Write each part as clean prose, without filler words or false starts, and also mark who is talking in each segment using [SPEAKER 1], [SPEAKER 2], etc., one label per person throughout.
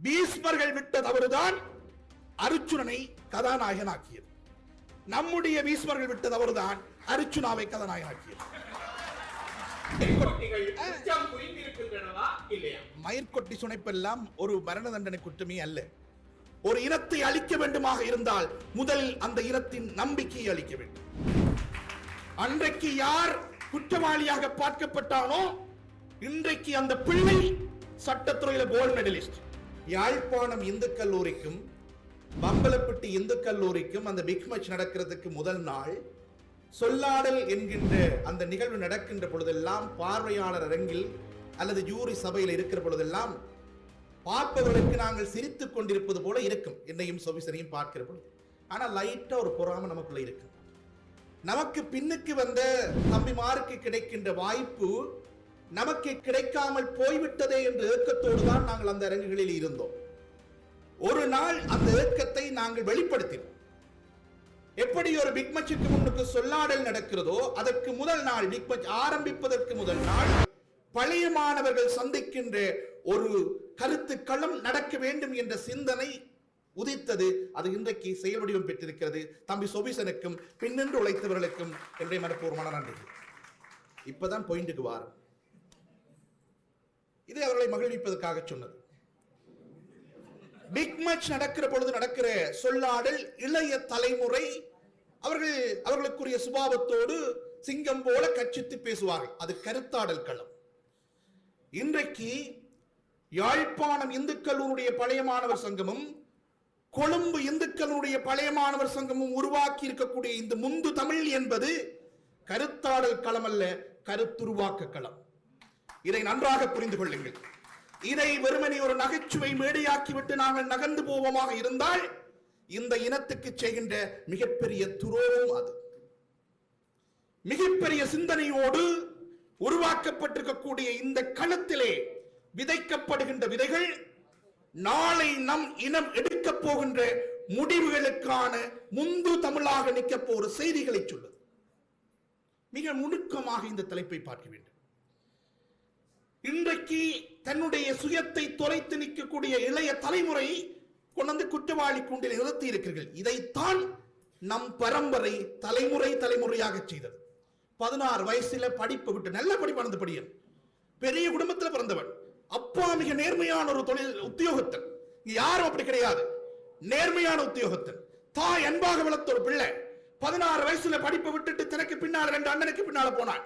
[SPEAKER 1] பீஸ்மர்கள் விட்ட தவறுதான் அர்ச்சுனனை கதாநாயகனாக்கியது. நம்முடைய பீஸ்மர்கள் விட்ட தவறுதான் அர்ச்சுனாவை கதாநாயகனாக்கியது. மயிர்கொட்டி சுனைப்பெல்லாம் ஒரு மரண தண்டனை குற்றமே அல்ல. ஒரு இனத்தை அழிக்க வேண்டுமாக இருந்தால் முதலில் அந்த இனத்தின் நம்பிக்கையை அளிக்க வேண்டும். அன்றைக்கு யார் குற்றவாளியாக பார்க்கப்பட்டானோ இன்றைக்கு அந்த பிள்ளை சட்டத்துறையில கோல்டு மெடலிஸ்ட். யாழ்ப்பாணம் இந்து கல்லூரிக்கும் பம்பலப்பட்டி இந்து கல்லூரிக்கும் அந்த பிக் மேட்ச் நடக்கிறதுக்கு முதல் நாள் சொல்லாடல் என்கின்ற அந்த நிகழ்வு நடக்கின்ற பொழுதெல்லாம் பார்வையாளர் அரங்கில் அல்லது ஜூரி சபையில் இருக்கிற பொழுதெல்லாம் பார்ப்பவர்களுக்கு நாங்கள் சிரித்துக் கொண்டிருப்பது போல இருக்கும். என்னையும் சொபிசனையும் பார்க்கிற பொழுது ஆனால் லைட்டா ஒரு பொறாமை நமக்குள்ள இருக்கு. நமக்கு பின்னுக்கு வந்த தம்பிமாருக்கு கிடைக்கின்ற வாய்ப்பு நமக்கு கிடைக்காமல் போய்விட்டதே என்ற ஏக்கத்தோடு தான் நாங்கள் அந்த அரங்குகளில் இருந்தோம். ஒரு நாள் அந்த ஏக்கத்தை நாங்கள் வெளிப்படுத்தினோம். எப்படி ஒரு பிக் மேட்சுக்கு முன்னுக்கு சொல்லாடல் நடக்கிறதோ அதற்கு முதல் நாள் பிக் மேட்ச் ஆரம்பிப்பதற்கு முதல் நாள் பழைய மாணவர்கள் சந்திக்கின்ற ஒரு கருத்து களம் நடக்க வேண்டும் என்ற சிந்தனை உதித்தது. அது இன்றைக்கு செயல் வடிவம் பெற்றிருக்கிறது. தம்பி சொபிசனுக்கும் பின்னின்று உழைத்தவர்களுக்கும் என்னுடைய மனப்பூர்வமான நன்றி. இப்பதான் பாயிண்ட்டுக்கு வாரம். இது அவர்களை மகிழ்விப்பதற்காக சொன்னது. பிக் மேட்ச் நடக்கிற பொழுது நடக்கிற சொல்லாடல் இளைய தலைமுறை அவர்களுக்குரிய சுபாவத்தோடு சிங்கம் போல கட்சித்து பேசுவார்கள். அது கருத்தாடல் களம். இன்றைக்கு யாழ்ப்பாணம் இந்து கல்லூரியுடைய பழைய மாணவர் சங்கமும் கொழும்பு இந்து கல்லூரியுடைய பழைய மாணவர் சங்கமும் உருவாக்கி இருக்கக்கூடிய இந்த முந்து தமிழ் என்பது கருத்தாடல் களம் அல்ல, கருத்துருவாக்க களம். இதை நன்றாக புரிந்து கொள்ளுங்கள். இதை வெறுமனே ஒரு நகைச்சுவை மேடையாக்கிவிட்டு நாங்கள் நகர்ந்து போவோமாக இருந்தால் இந்த இனத்துக்கு செய்கின்ற மிகப்பெரிய துரோகம் அது. மிகப்பெரிய சிந்தனையோடு உருவாக்கப்பட்டிருக்கக்கூடிய இந்த களத்திலே விதைக்கப்படுகின்ற விதைகள் நாளை நம் இனம் எடுக்க போகின்ற முடிவுகளுக்கான முந்து தமிழாக நிற்க போற செய்திகளை சொல்லுது. மிக நுணுக்கமாக இந்த தலைப்பை பார்க்க வேண்டும். இன்றைக்கு தன்னுடைய சுயத்தை தொலைத்து நிற்கக்கூடிய இளைய தலைமுறை கொண்டு குற்றவாளி கூண்டில் நிறுத்தி இருக்கிறீர்கள். இதைத்தான் நம் பரம்பரை தலைமுறையாக செய்தது. 16 வயசுல படிப்பு விட்டு நல்ல படிப்பானது படியன், பெரிய குடும்பத்தில் பிறந்தவன், அப்பா மிக நேர்மையான ஒரு தொழில் உத்தியோகத்தன். யாரும் அப்படி கிடையாது, நேர்மையான உத்தியோகத்தன். தாய் அன்பாக வளர்த்த ஒரு பிள்ளை 16 வயசுல படிப்பை விட்டுட்டு தனக்கு பின்னால் 2 அண்ணனுக்கு பின்னால போனான்.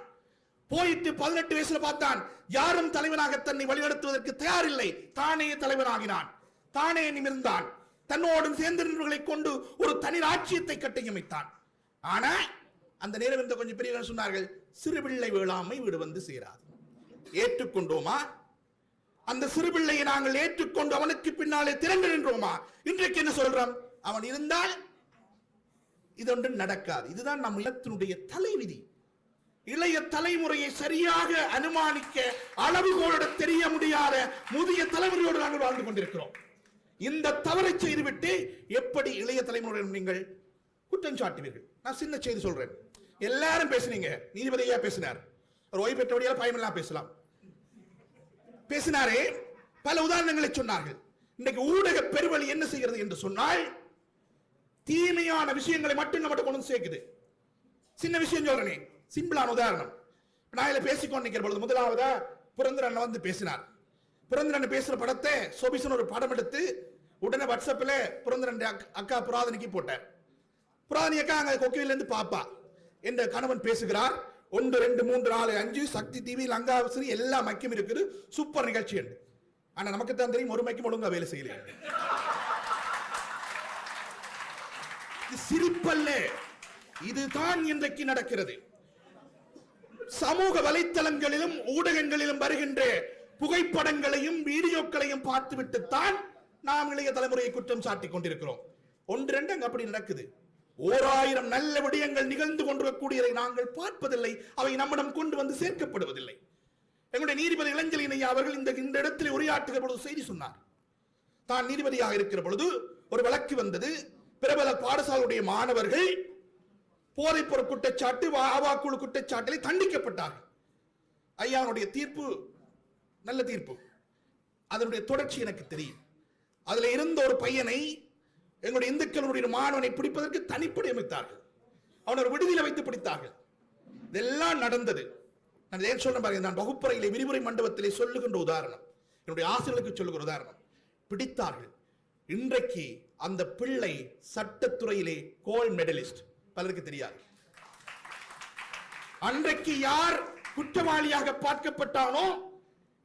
[SPEAKER 1] போயிட்டு 18 வயசுல பார்த்தான் யாரும் தலைவனாக தன்னை வழிநடத்துவதற்கு தயாரில்லை. தானே தலைவனாகினான், தானே நிமிர்ந்தான். தன்னோடு சேர்ந்திருந்தவர்களை கொண்டு ஒரு தனி ராஜ்யத்தை கட்டியமைத்தான். ஆனா அந்த நேரம் இந்த கொஞ்சம் பெரியவர்கள் சொன்னார்கள், சிறுபிள்ளை வேளாமை வீடு வந்து சேராது. ஏற்றுக்கொண்டோமா? அந்த சிறுபிள்ளையை நாங்கள் ஏற்றுக்கொண்டு அவனுக்கு பின்னாலே திரண்டு நின்றோமா? இன்றைக்கு என்ன சொல்றோம்? அவன் இருந்தால் இதொன்று நடக்காது. இதுதான் நம் இனத்தினுடைய தலைவிதி. இளைய தலைமுறையை சரியாக அனுமானிக்க அளவுகோலோடு தெரிய முடியாத முதிய தலைமுறையோடு நாங்கள் வாழ்ந்து கொண்டிருக்கிறோம். இந்த தவறை செய்துவிட்டு எப்படி இளைய தலைமுறையிடம் நீங்கள் குற்றம் சாட்டுவீர்கள்? நான் சின்ன செய்தி சொல்றேன். எல்லாரும் பேசுனீங்க, நீதிபதியா பேசினார், ஓய்வு பெற்றபடியால் பயமெல்லாம் பேசலாம் பேசினாரே, பல உதாரணங்களை சொன்னார்கள். இன்றைக்கு ஊடக பெருவழி என்ன செய்கிறது என்று சொன்னால் தீமையான விஷயங்களை மட்டும் நம்மகிட்ட கொண்டு சேர்க்குது. சின்ன விஷயம் சொல்றேன், சிம்பிளான உதாரணம். நான் பேசிக்கொண்டு நிற்கிற பொழுது முதலாவதா புரந்தரன் வந்து பேசினார். புரந்தரன் பேசுற படத்தை சோபிசன் ஒரு படம் எடுத்து உடனே வாட்ஸ்அப்ல புரந்தரன் அக்கா புராதனிக்கு போட்டார். புராதனி அக்கா அங்க கொக்கையில இருந்து பாப்பா, என்ற கணவன் பேசுகிறார். 1 2 3 4 5 சக்தி டிவி லங்காவசரி எல்லா மைக்கும் இருக்குது, சூப்பர் நிகழ்ச்சி என்று. ஆனா நமக்கு தான் தெரியும் ஒரு மைக்கும் ஒழுங்கா வேலை செய்யல. சிரிப்பல்ல, இதுதான் இன்றைக்கு நடக்கிறது. சமூக வலைத்தளங்களிலும் ஊடகங்களிலும் வருகின்ற புகைப்படங்களையும் வீடியோக்களையும் பார்த்துவிட்டு தான் நாம் இளைய தலைமுறையை குற்றம் சாட்டிக் கொண்டிருக்கிறோம். 1 2 அங்க அப்படி நடக்குது. 1000 நல்ல விடயங்கள் நிகழ்ந்து கொண்டிருக்கக்கூடியதை நாங்கள் பார்ப்பதில்லை. அவை நம்மிடம் கொண்டு வந்து சேர்க்கப்படுவதில்லை. எங்களுடைய நீதிபதி இளஞ்செழியன் ஐயா அவர்கள் இந்த இடத்தில் உரையாற்றுகிற பொழுது செய்தி சொன்னார். தான் நீதிபதியாக இருக்கிற பொழுது ஒரு வழக்கு வந்தது. பிரபல பாடசாலையுடைய மாணவர்கள் போதைப்பொருள் குற்றச்சாட்டு, ஆவாக்குழு குற்றச்சாட்டிலே தண்டிக்கப்பட்டார்கள். ஐயாவுடைய தீர்ப்பு நல்ல தீர்ப்பு. அதனுடைய தொடர்ச்சி எனக்கு தெரியும். அதுல இருந்த ஒரு பையனை எங்களுடைய இந்துக்களுடைய மாணவனை பிடிப்பதற்கு தனிப்படை அமைத்தார்கள். அவன் ஒரு விடுதியில் வைத்து பிடித்தார்கள். இதெல்லாம் நடந்தது. நான் ஏன் சொல்றேன் பாருங்க, நான் வகுப்பறையிலே விரிவுரை மண்டபத்திலே சொல்லுகின்ற உதாரணம், என்னுடைய ஆசிரியர்களுக்கு சொல்லுகிற உதாரணம். பிடித்தார்கள். இன்றைக்கு அந்த பிள்ளை சட்டத்துறையிலே கோல்ட் மெடலிஸ்ட். பலருக்கு தெரியாது. அன்றைக்கு யார் குற்றவாளியாக பார்க்கப்பட்டானோ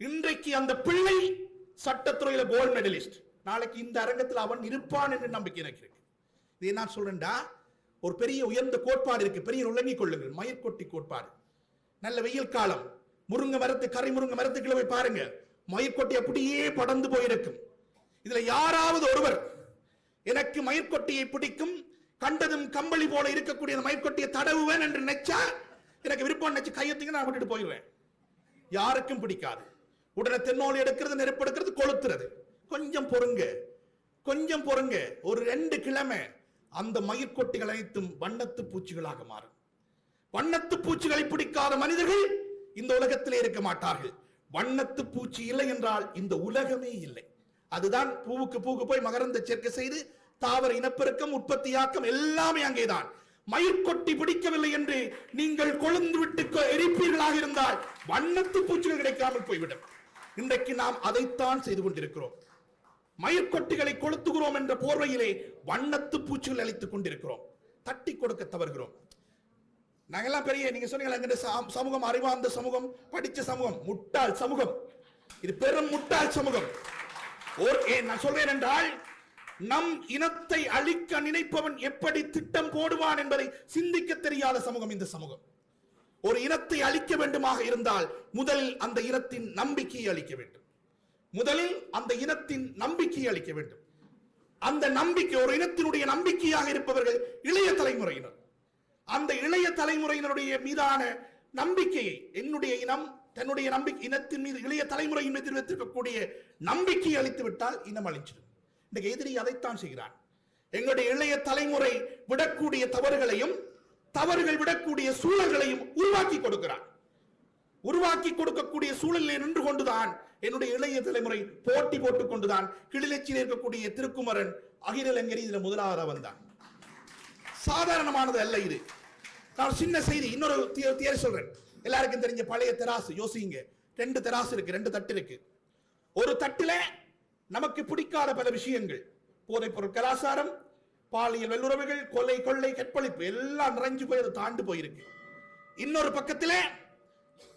[SPEAKER 1] இன்றைக்கு அந்த பிள்ளை சட்டத்துறையில கோல்ட் மெடலிஸ்ட். நாளைக்கு இந்த அரங்கத்தில் அவன் இருப்பான் என்று நம்பிக்கை எனக்கு இருக்கு. இதை நான் சொல்றேன்டா, ஒரு பெரிய உயர்ந்த கோட்பாடு இருக்கு, பெரிய விளங்கிக் கொள்ளுங்கள். மயிர்கொட்டி கோட்பாடு. நல்ல வெயில் காலம், முருங்கை மரத்து கரை முருங்கை மரத்துக்குள்ள போய் பாருங்க, மயிர்கொட்டி அப்படியே படர்ந்து போயிருக்கும். இதுல யாராவது ஒருவர் எனக்கு மயிர்கொட்டியை பிடிக்கும், கண்டதும் கம்பளி போல இருக்கக்கூடிய மயிர்கொட்டியை தடவுவேன் என்று நினைச்சா எனக்கு விருப்பம் நினைச்சு கையெழுத்திங்க நான் விட்டுட்டு போயிடுவேன். யாருக்கும் பிடிக்காது. உடனே தென்னோலி எடுக்கிறது, நெருப்பு எடுக்கிறது, கொளுத்துறது. கொஞ்சம் பொறுங்க, கொஞ்சம் பொறுங்க. ஒரு 2 கிழமை அந்த மயிர்கொட்டிகள் அனைத்தும் வண்ணத்து பூச்சிகளாக மாறும். வண்ணத்து பூச்சிகளை பிடிக்காத மனிதர்கள் இந்த உலகத்திலே இருக்க மாட்டார்கள். வண்ணத்து பூச்சி இல்லை என்றால் இந்த உலகமே இல்லை. அதுதான் பூவுக்கு பூக்கு போய் மகரந்த சேர்க்கை செய்து தாவர இனப்பெருக்கம், உற்பத்தியாக்கம் எல்லாமே அங்கேதான். மயிர்கொட்டி பிடிக்கவில்லை என்று நீங்கள் கொழுந்து விட்டு எரிப்பீர்களாக இருந்தால் வண்ணத்து பூச்சிகள் கிடைக்காமல் போய்விடும். இன்றைக்கு நாம் அதைத்தான் செய்து கொண்டிருக்கிறோம். மயிர்கொட்டிகளை கொளுத்துகிறோம் என்ற போர்வையிலே வண்ணத்து பூச்சிகள் அளித்துக் கொண்டிருக்கிறோம். தட்டி கொடுக்க தவறுகிறோம். நாங்கெல்லாம் பெரிய, நீங்க சொன்னீங்க சமூகம் அறிவார்ந்த சமூகம், படிச்ச சமூகம், முட்டாள் சமூகம். இது பெரும் முட்டாள் சமூகம். நான் சொல்றேன் என்றால், நம் இனத்தை அழிக்க நினைப்பவன் எப்படி திட்டம் போடுவான் என்பதை சிந்திக்க தெரியாத சமூகம் இந்த சமூகம். ஒரு இனத்தை அழிக்க வேண்டுமாக இருந்தால் முதலில் அந்த இனத்தின் நம்பிக்கையை அளிக்க வேண்டும். முதலில் அந்த இனத்தின் நம்பிக்கையை அளிக்க வேண்டும். அந்த நம்பிக்கை, ஒரு இனத்தினுடைய நம்பிக்கையாக இருப்பவர்கள் இளைய தலைமுறையினர். அந்த இளைய தலைமுறையினருடைய மீதான நம்பிக்கையை, என்னுடைய இனம் தன்னுடைய நம்பிக்கை இனத்தின் மீது இளைய தலைமுறையின் மீது வைத்திருக்கக்கூடிய நம்பிக்கையை அளித்து விட்டால் இனம் அழிஞ்சிடும். இன்றைக்கு எதிரி அதைத்தான் செய்கிறான். எங்களுடைய இளைய தலைமுறை விடக்கூடிய தவறுகளையும் தவறுகள் விடக்கூடிய சூழல்களையும் உருவாக்கி கொடுக்கிறான். உருவாக்கி கொடுக்கக்கூடிய சூழலில் நின்று கொண்டுதான் என்னுடைய இளைய தலைமுறை போட்டி போட்டுக் கொண்டுதான் கிளிநொச்சியில் இருக்கக்கூடிய திருக்குமரன் அகில இலங்கை இதுல முதலாவதாக வந்தான். சாதாரணமானது அல்ல இது. நான் சின்ன செய்தி, இன்னொரு தியரி சொல்றேன். எல்லாருக்கும் தெரிஞ்ச பழைய தெராசு யோசிங்க. 2 தெராசு இருக்கு, 2 தட்டு இருக்கு. ஒரு தட்டுல நமக்கு பிடிக்காத பல விஷயங்கள், போதைப் பொருள் கலாச்சாரம், பாலியல் வல்லுறவுகள், கொலை, கொள்ளை, கற்பழிப்பு எல்லாம் நிறைஞ்சு போய் அதை தாண்டு போயிருக்கு. இன்னொரு பக்கத்துல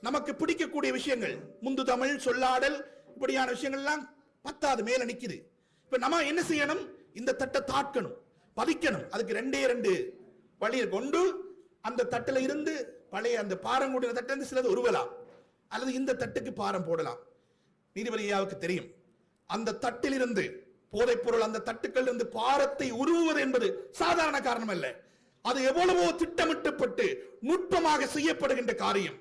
[SPEAKER 1] நமக்கு பிடிக்கக்கூடிய விஷயங்கள், முந்து தமிழ், சொல்லாடல், இப்படியான விஷயங்கள் எல்லாம் பத்தாது மேல நிக்குது. இப்ப நம்ம என்ன செய்யணும்? இந்த தட்டை தாக்கணும், பதிக்கணும். அதுக்கு 2 வழியை கொண்டு அந்த தட்டுல இருந்து பழைய அந்த பாரம் கூடிய தட்டு இருந்து சிலது உருவலாம், அல்லது இந்த தட்டுக்கு பாரம் போடலாம். நீதிபதியாவுக்கு தெரியும், அந்த தட்டில் இருந்து போதைப் பொருள், அந்த தட்டுக்கள் இருந்து பாரத்தை உருவுவது என்பது சாதாரண காரணம் அல்ல. அது எவ்வளவோ திட்டமிட்டப்பட்டு நுட்பமாக செய்யப்படுகின்ற காரியம்.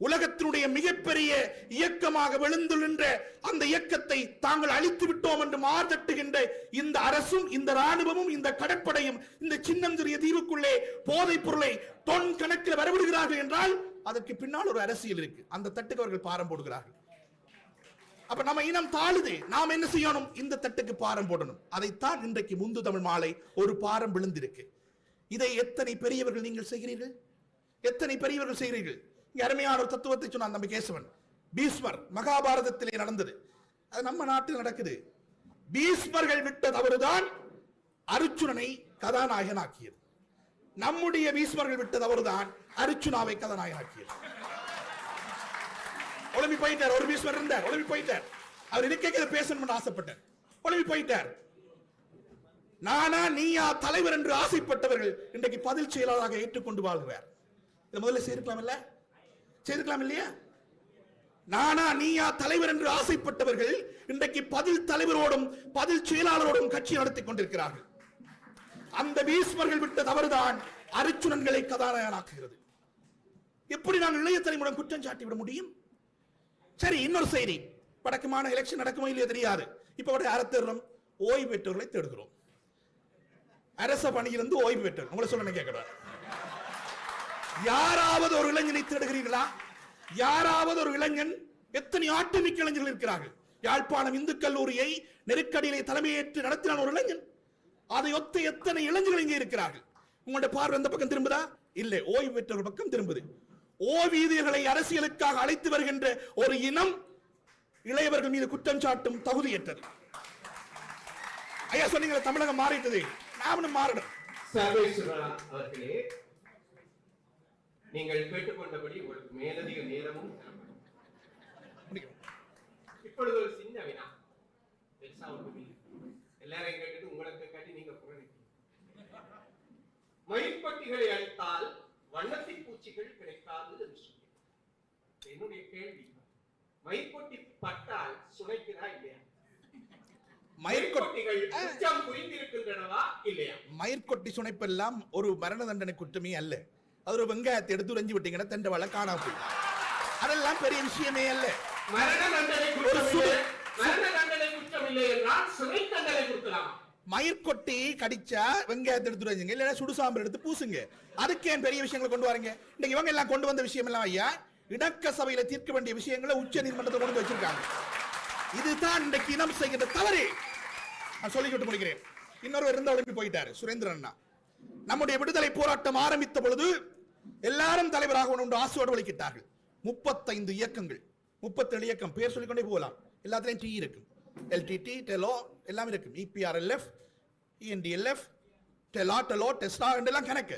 [SPEAKER 1] உலகத்தினுடைய மிகப்பெரிய இயக்கமாக விழுந்துள்ள அந்த இயக்கத்தை தாங்கள் அழித்து விட்டோம் என்று மார்தட்டுகின்ற இந்த அரசும், இந்த ராணுவமும், இந்த கடற்படையும் இந்த சின்னஞ்சிறிய தீவுக்குள்ளே போதைப் பொருளை தொன் கணக்கில் வரவிடுகிறார்கள் என்றால் அதற்கு பின்னால் ஒரு அரசியல் இருக்கு. அந்த தட்டுக்கு அவர்கள் பாரம் போடுகிறார்கள். அப்ப நம்ம இனம் தாழுது. நாம் என்ன செய்யணும்? இந்த தட்டுக்கு பாரம் போடணும். அதைத்தான் இன்றைக்கு முந்து தமிழ் மாலை ஒரு பாரம் விழுந்திருக்கு. இதை எத்தனை பெரியவர்கள் நீங்கள் செய்கிறீர்கள்? எத்தனை பெரியவர்கள் செய்கிறீர்கள்? அருமையான ஒரு தத்துவத்தை சொன்னான் நம்ம கேசவன். பீஸ்மர் மகாபாரதத்திலே நடந்தது, அது நம்ம நாட்டில் நடக்குது. பீஸ்மர்கள் விட்ட தவறுதான் அர்ச்சுனனை கதாநாயகனாக்கியது. நம்முடைய பீஸ்மர்கள் விட்ட தவறுதான் அர்ச்சுனாவை கதாநாயகனாக்கியது. ஒளிம்பி போயிட்டார். ஒரு பீஸ்மர் இருந்தார், ஒளிம்பி போயிட்டார். அவர் இருக்க பேசணும்னு ஆசைப்பட்டார், ஒளிம்பி போயிட்டார். நானா நீயா தலைவர் என்று ஆசைப்பட்டவர்கள் இன்றைக்கு பதில் செயலாளராக ஏற்றுக்கொண்டு வாழ்கிறார். இதை முதல்ல செய்திருக்கலாம் இல்ல? செய்திருக்கலாம் இல்லையா? நானா நீயா தலைவர் என்று ஆசைப்பட்டவர்கள் இன்றைக்கு பதில் தலைவரோடும் பதில் செயலாளரோடும் கட்சி நடத்திக் கொண்டிருக்கிறார்கள். அந்த பீஸ்மர்கள் விட்ட தவறுதான் அர்ச்சுனன்களை கதாநாயகனாக்குகிறது. எப்படி நாங்கள் இளைய தலைமுறை குற்றம் சாட்டி விட முடியும்? சரி, இன்னொரு செய்தி. வடக்குமான எலெக்ஷன் நடக்குமோ இல்லையோ தெரியாது. இப்ப யாரை தேடுறோம்? ஓய்வு பெற்றவர்களை தேடுகிறோம். அரச பணியிலிருந்து ஓய்வு பெற்றவர். உங்களை சொல்ல கேட்கிறார். யாராவது ஒரு இளைஞனை தேடுகிறீர்களா? யாராவது ஒரு இளைஞன்? எத்தனை ஆட்டுமிக்க இளைஞர்கள் இருக்கிறார்கள். யாழ்ப்பாணம் இந்து கல்லூரியை நெருக்கடியிலே தலைமையேற்று நடத்தினான் ஒரு இளைஞன். அதை ஒத்த எத்தனை இளைஞர்கள் இங்கே இருக்கிறார்கள். உங்களுடைய பார்வை எந்த பக்கம் திரும்புதா? இல்லை, ஓய்வு பெற்ற ஒரு பக்கம் திரும்புது. ஓய்வூதியர்களை அரசியலுக்காக அழைத்து வருகின்ற ஒரு இனம் இளையவர்கள் மீது குற்றம் சாட்டும் தகுதியற்றது. ஐயா சொன்னீங்க தமிழகம் மாறிட்டது, நாமளும் மாறணும்.
[SPEAKER 2] அவர்களே, நீங்கள் கேட்டுக்கொண்டபடி உங்களுக்கு மேலதிக நேரமும் இப்பொழுது ஒரு சின்ன வினா. எல்லாரையும் கேட்டுட்டு உங்களுக்கு காட்டி நீங்க மயிற்பட்டிகளை அளித்தால் வண்ணத்தி பூச்சிகள் கிடைக்காது என்று சொல்லி என்னுடைய கேள்வி, மயிற்பொட்டி பட்டால் சுனைக்கிறா இல்லையா? மயிர்கொட்டிகள் குற்றம் புரிந்திருக்கின்றனவா இல்லையா?
[SPEAKER 1] மயிர்கொட்டி சுனைப்பெல்லாம் ஒரு மரண தண்டனை குற்றமே அல்ல. அது ஒரு வெங்காயத்தை எடுத்து உறைஞ்சு விட்டீங்கன்னா தண்டவாள காணாம போய், அதெல்லாம் பெரிய விஷயமே அல்ல.
[SPEAKER 2] மரண தண்டனை குற்றம் இல்லை என்றால் சுனை தண்டனை கொடுக்கலாம்.
[SPEAKER 1] மயிர்கொட்டி கடிச்சா வெங்காயத்தை எடுத்து உறைஞ்சுங்க, இல்லைன்னா சுடுசாம்பல் எடுத்து பூசுங்க. அதுக்கு ஏன் பெரிய விஷயங்களை கொண்டு வரீங்க? இன்னைக்கு இவங்க எல்லாம் கொண்டு வந்த விஷயம் எல்லாம் ஐயா இணக்க சபையில தீர்க்க வேண்டிய விஷயங்களை உச்ச நீதிமன்றத்தை கொண்டு வச்சிருக்காங்க. இதுதான் இன்றைக்கு இனம் செய்கின்ற தவறு. நான் சொல்லிக்கிட்டு முடிக்கிறேன். இன்னொரு இருந்த ஒளிம்பி போயிட்டாரு சுரேந்திரன் அண்ணா. நம்முடைய விடுதலை போராட்டம் ஆரம்பித்த பொழுது எல்லாரும் தலைவராக ஒன்று ஆசையோடு வலிக்கிட்டார்கள். 35 இயக்கங்கள், 37 இயக்கம், பேர் சொல்லிக்கொண்டே போகலாம். எல்லாத்திலையும் டி இருக்கும், எல்டிடி, டெலோ எல்லாம் இருக்கும், இபிஆர்எல்எஃப், இஎன்டிஎல்எஃப், டெலா, டெலோ, டெஸ்டா எல்லாம் கணக்கு.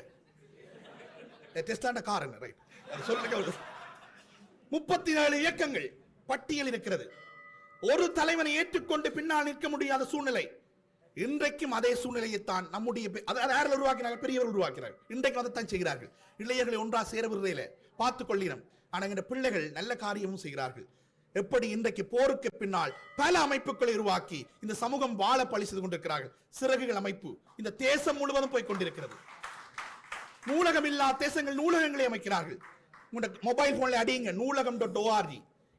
[SPEAKER 1] டெஸ்டாண்ட காரணம் ரைட் சொல்லுங்க. 37 இயக்கங்கள் பட்டியல் இருக்கிறது. ஒரு தலைவனை ஏற்றுக்கொண்டு பின்னால் நிற்க முடியாத சூழ்நிலை. இன்றைக்கும் அதே சூழ்நிலையைத்தான் நம்முடைய உருவாக்கினார்கள், பெரியவர் உருவாக்கினார்கள். இன்றைக்கு அதைத்தான் செய்கிறார்கள். இளைஞர்களை ஒன்றா சேரவில்லையில பார்த்துக் கொள்ளினம். ஆனால் இந்த பிள்ளைகள் நல்ல காரியமும் செய்கிறார்கள். எப்படி இன்றைக்கு போருக்கு பின்னால் பல அமைப்புகளை உருவாக்கி இந்த சமூகம் வாழ பழி செய்து கொண்டிருக்கிறார்கள். சிறகுகள் அமைப்பு இந்த தேசம் முழுவதும் போய் கொண்டிருக்கிறது. நூலகம் இல்லா தேசங்கள் நூலகங்களை அமைக்கிறார்கள். மொபைல் போன்ல அடியுங்க நூலகம்.org.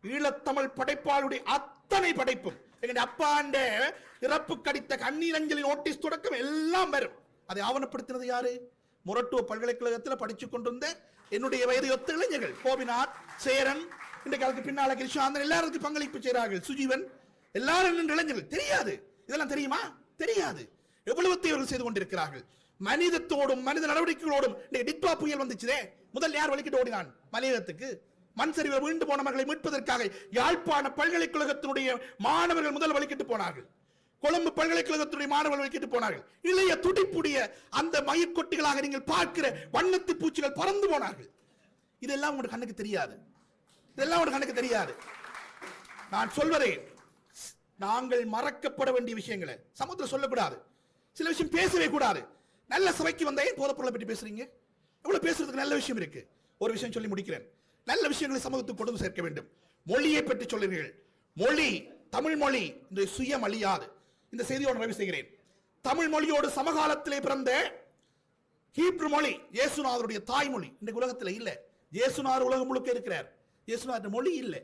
[SPEAKER 1] ஈழத்தமிழ் படைப்பாளுடைய அத்தனை படைப்பும் எங்க அப்பாண்ட இறப்பு கடித்த கண்ணீரஞ்சலி நோட்டீஸ் தொடக்கம் எல்லாம் வரும். அதை ஆவணப்படுத்தினது யாரு? மொரட்டுவ பல்கலைக்கழகத்தில் படிச்சு கொண்டிருந்த என்னுடைய வயது ஒத்த இளைஞர்கள். கோபிநாத், சேரன், இன்றைக்கு அதுக்கு பின்னால கிருஷ்ணாந்தன் எல்லாருக்கும் பங்களிப்பு செய்கிறார்கள். சுஜீவன், எல்லாரும் இளைஞர்கள். தெரியாது, இதெல்லாம் தெரியுமா? தெரியாது. எவ்வளவு இவர்கள் செய்து கொண்டிருக்கிறார்கள். மனிதத்தோடும் மனித நடவடிக்கைகளோடும் டிட்வா புயல் வந்துச்சுதே, முதல் யார் வலிக்கிட்டு ஓடினான்? மலையகத்துக்கு மண் சரிவில் வீண்டு போன மக்களை மீட்பதற்காக யாழ்ப்பாண பல்கலைக்கழகத்தினுடைய மாணவர்கள் முதல் வலிக்கிட்டு போனார்கள். கொழும்பு பல்கலைக்கழகத்துடைய மாணவர்கள் வலிக்கிட்டு போனார்கள். இளைய துடிப்புடைய அந்த மயிர்கொட்டிகளாக நீங்கள் பார்க்கிற வண்ணத்து பூச்சிகள் பறந்து போனார்கள். இதெல்லாம் உங்களுக்கு கண்ணுக்கு தெரியாது. இதெல்லாம் உங்களுக்கு கண்ணுக்கு தெரியாது. நான் சொல்வதே, நாங்கள் மறக்கப்பட வேண்டிய விஷயங்களை சமூகத்தில் சொல்லக்கூடாது. சில விஷயம் பேசவே கூடாது. நல்ல சபைக்கு வந்தேன் போதைப்பொருளை பற்றி பேசுறீங்க. எவ்வளவு பேசுறதுக்கு நல்ல விஷயம் இருக்கு. ஒரு விஷயம் சொல்லி முடிக்கிறேன். நல்ல விஷயங்களை சமூகத்துக்கு கொண்டு சேர்க்க வேண்டும். மொழியை பற்றி சொல்லுங்கள். மொழி, தமிழ் மொழி இந்த சுயம் அழியாது. இந்த செய்தியோடு நிறைவு செய்கிறேன். தமிழ் மொழியோடு சமகாலத்திலே பிறந்த ஹீப்ரு மொழி இயேசுநாதருடைய தாய்மொழி இன்றைக்கு உலகத்தில் இல்லை. இயேசுநாதர் உலகம் முழுக்க இருக்கிறார். இயேசுநாதர் மொழி இல்லை.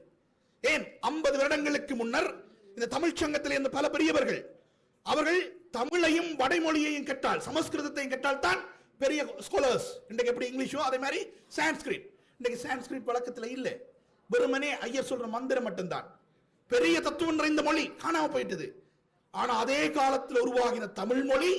[SPEAKER 1] ஏன் 50 வருடங்களுக்கு முன்னர் இந்த தமிழ் சங்கத்தில் இருந்த பல பெரியவர்கள் அவர்கள் தமிழையும் வடமொழியையும் கற்றால், சமஸ்கிருதத்தையும் கற்றால் தான் பெரிய ஸ்காலர்ஸ். இன்றைக்கு எப்படி இங்கிலீஷோ அதே மாதிரி சான்ஸ்கிரிட். இன்றைக்கு சான்ஸ்கிரிட் வழக்கத்தில் இல்லை. வெறுமனே ஐயர் சொல்ற மந்திரம் மட்டும்தான். பெரிய தத்துவம் நிறைந்த மொழி காணாம போயிட்டது. ஆனா அதே காலத்தில் உருவாகின தமிழ் மொழி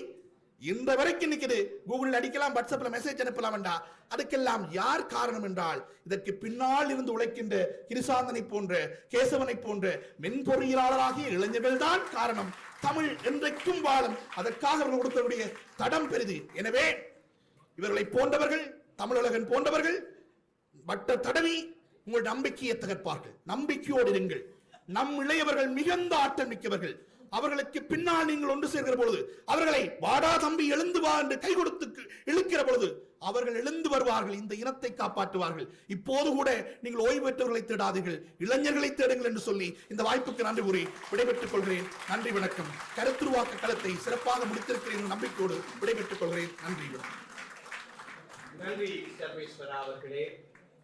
[SPEAKER 1] இந்த வரைக்கும் நிற்குது. கூகுளில் அடிக்கலாம், வாட்ஸ்அப்ல மெசேஜ் அனுப்பலாம். அதுக்கெல்லாம் யார் காரணம் என்றால் இதற்கு பின்னால் இருந்து உழைக்கின்ற கிருசாந்தனை போன்ற, கேசவனை போன்ற மென்பொறியாளராகிய இளைஞர்கள் தான் காரணம். தமிழ் என்றைக்கும் வாழும். அதற்காக அவர்கள் கொடுக்கக்கூடிய தடம் பெரிது. எனவே இவர்களை போன்றவர்கள், தமிழகன் போன்றவர்கள் வட்ட தடவி உங்கள் நம்பிக்கையை தகர்ப்பார்கள். நம்பிக்கையோடு இருங்கள். நம் இளையவர்கள் மிகுந்த ஆற்றல் மிக்கவர்கள். அவர்களுக்கு பின்னால் நீங்கள் ஒன்று சேர்க்கிற பொழுது, அவர்களை வாடா தம்பி எழுந்து வா என்று கை கொடுத்து இழுக்கிற பொழுது அவர்கள் எழுந்து வருவார்கள். இந்த இனத்தை காப்பாற்றுவார்கள். இப்போது கூட நீங்கள் ஓய்வு பெற்றவர்களை தேடாதீர்கள், இளைஞர்களை தேடுங்கள் என்று சொல்லி இந்த வாய்ப்புக்கு நன்றி கூறி விடைபெற்றுக் கொள்கிறேன். நன்றி, வணக்கம். கருத்துருவாக்க களத்தை சிறப்பாக முடித்திருக்கிறேன் நம்பிக்கையோடு விடைபெற்றுக் கொள்கிறேன். நன்றி, வணக்கம்.
[SPEAKER 2] நன்றி சர்வேஸ்வரா அவர்களே.